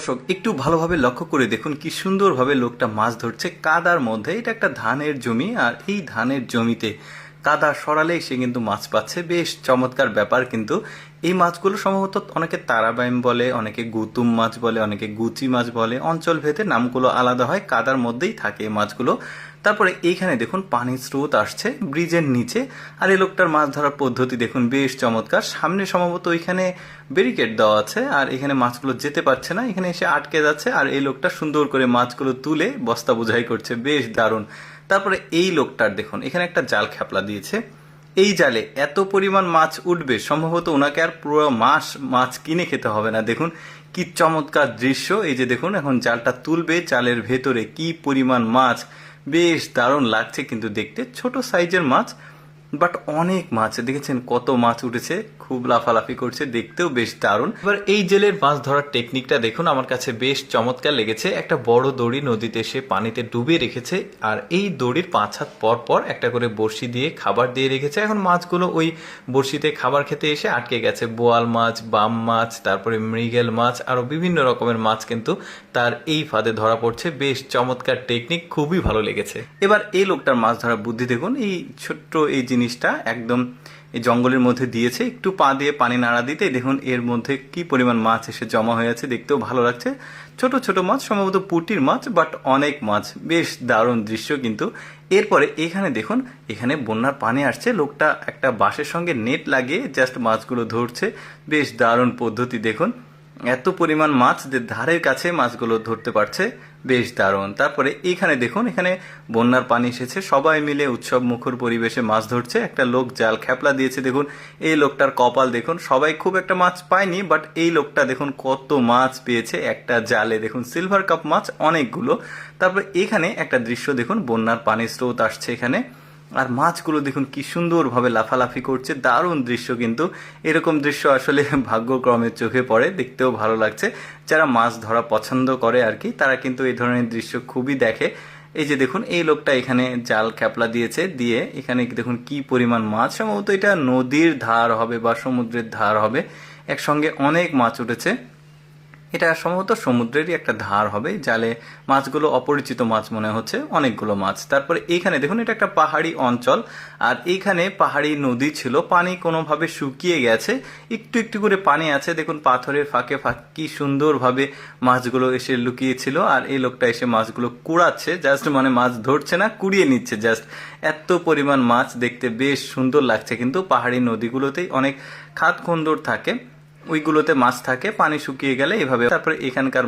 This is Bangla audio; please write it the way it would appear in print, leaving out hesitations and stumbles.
দর্শক একটু ভালোভাবে লক্ষ্য করে দেখুন কি সুন্দরভাবে লোকটা মাছ ধরছে কাদার মধ্যে। এটা একটা ধানের জমি, আর এই ধানের জমিতে কাদা সরালেই সে কিন্তু মাছ পাচ্ছে। বেশ চমৎকার ব্যাপার। কিন্তু এই মাছগুলো সম্ভবত অনেকে তারাবাইম বলে, অনেকে গুতুম মাছ বলে, অনেকে গুচি মাছ বলে। অঞ্চল ভেদে নামগুলো আলাদা হয়। কাদার মধ্যেই থাকে এই মাছগুলো। তারপরে এইখানে দেখুন পানির স্রোত আসছে ব্রিজের নিচে। আর এই লোকটার মাছ ধরার পদ্ধতি দেখুন বেশ চমৎকার। সামনে সম্ভবত ওইখানে ব্যারিকেড দেওয়া আছে, আর এখানে মাছগুলো যেতে পারছে না, এখানে এসে আটকে যাচ্ছে। আর এই লোকটা সুন্দর করে মাছগুলো তুলে বস্তা বোঝাই করছে, বেশ দারুণ। তারপরে এই লোকটার দেখুন এখানে একটা জাল খ্যাপলা দিয়েছে। এই জালে এত পরিমাণ মাছ উঠবে, সম্ভবত ওনাকে আর পুরো মাস মাছ কিনে খেতে হবে না। দেখুন কি চমৎকার দৃশ্য। এই যে দেখুন এখন জালটা তুলবে, জালের ভেতরে কি পরিমাণ মাছ। বেশ দারুণ লাগছে কিন্তু দেখতে। ছোট সাইজের মাছ, বাট অনেক মাছ। দেখেছেন কত মাছ উঠেছে, খুব লাফালাফি করছে, দেখতেও বেশ দারুণ। এবার এই জেলের মাছ ধরার টেকনিকটা দেখুন, আমার কাছে বেশ চমৎকার লেগেছে। একটা বড় দড়ি নদীতে সে পানিতে ডুবিয়ে রেখেছে, আর এই দড়ির 5 হাত পর পর একটা করে বড়শি দিয়ে খাবার দিয়ে রেখেছে। এখন মাছগুলো ওই বড়শিতে খাবার খেতে এসে আটকে গেছে। বোয়াল মাছ, বাম মাছ, তারপরে মৃগেল মাছ, আরো বিভিন্ন রকমের মাছ কিন্তু তার এই ফাঁদে ধরা পড়ছে। বেশ চমৎকার টেকনিক, খুবই ভালো লেগেছে। এবার এই লোকটার মাছ ধরার বুদ্ধি দেখুন। এই ছোট্ট এই জিনিসটা একদম এই জঙ্গলের মধ্যে দিয়েছে, একটু পা দিয়ে পানি নাড়া দিতে দেখুন এর মধ্যে কি পরিমাণ মাছ এসে জমা হয়ে আছে। দেখতেও ভালো লাগছে। ছোট ছোট মাছ, সম্ভবত পুঁটির মাছ, বাট অনেক মাছ। বেশ দারুণ দৃশ্য কিন্তু। এরপরে এখানে দেখুন, এখানে বন্যার পানি আসছে। লোকটা একটা বাঁশের সঙ্গে নেট লাগিয়ে জাস্ট মাছগুলো ধরছে। বেশ দারুণ পদ্ধতি দেখুন। এত পরিমাণ মাছ যে ধারের কাছে মাছগুলো ধরতে পারছে, বেশ দারুণ। তারপরে এইখানে দেখুন, এখানে বন্যার পানি এসেছে, সবাই মিলে উৎসব মুখর পরিবেশে মাছ ধরছে। একটা লোক জাল খ্যাপলা দিয়েছে। দেখুন এই লোকটার কপাল দেখুন, সবাই খুব একটা মাছ পায়নি, বাট এই লোকটা দেখুন কত মাছ পেয়েছে একটা জালে। দেখুন সিলভার কাপ মাছ অনেকগুলো। তারপরে এখানে একটা দৃশ্য দেখুন, বন্যার পানির স্রোত আসছে এখানে, আর মাছগুলো দেখুন কি সুন্দরভাবে লাফালাফি করছে। দারুণ দৃশ্য কিন্তু। এরকম দৃশ্য আসলে ভাগ্যক্রমে চোখে পড়ে, দেখতেও ভালো লাগছে। যারা মাছ ধরা পছন্দ করে আর কি, তারা কিন্তু এই ধরনের দৃশ্য খুবই দেখে। এই যে দেখুন এই লোকটা এখানে জাল খ্যাপলা দিয়েছে, দিয়ে এখানে দেখুন কি পরিমাণ মাছ। সম্ভবত এটা নদীর ধার হবে বা সমুদ্রের ধার হবে, একসঙ্গে অনেক মাছ উঠেছে। এটা সম্ভবত সমুদ্রেরই একটা ধার হবে। জালে মাছগুলো অপরিচিত মাছ মনে হচ্ছে, অনেকগুলো মাছ। তারপরে এইখানে দেখুন এটা একটা পাহাড়ি অঞ্চল, আর এইখানে পাহাড়ি নদী ছিল, পানি কোনোভাবে শুকিয়ে গেছে, একটু একটু করে পানি আছে। দেখুন পাথরের ফাঁকে ফাঁকে কি সুন্দরভাবে মাছগুলো এসে লুকিয়েছিল, আর এই লোকটা এসে মাছগুলো কুড়াচ্ছে। জাস্ট মানে মাছ ধরছে না, কুড়িয়ে নিচ্ছে জাস্ট। এত পরিমাণ মাছ, দেখতে বেশ সুন্দর লাগছে। কিন্তু পাহাড়ি নদীগুলোতেই অনেক খাদ খন্দর থাকে, ওইগুলোতে মাছ থাকে, পানি শুকিয়ে গেলে এভাবে। তারপরে এখানকার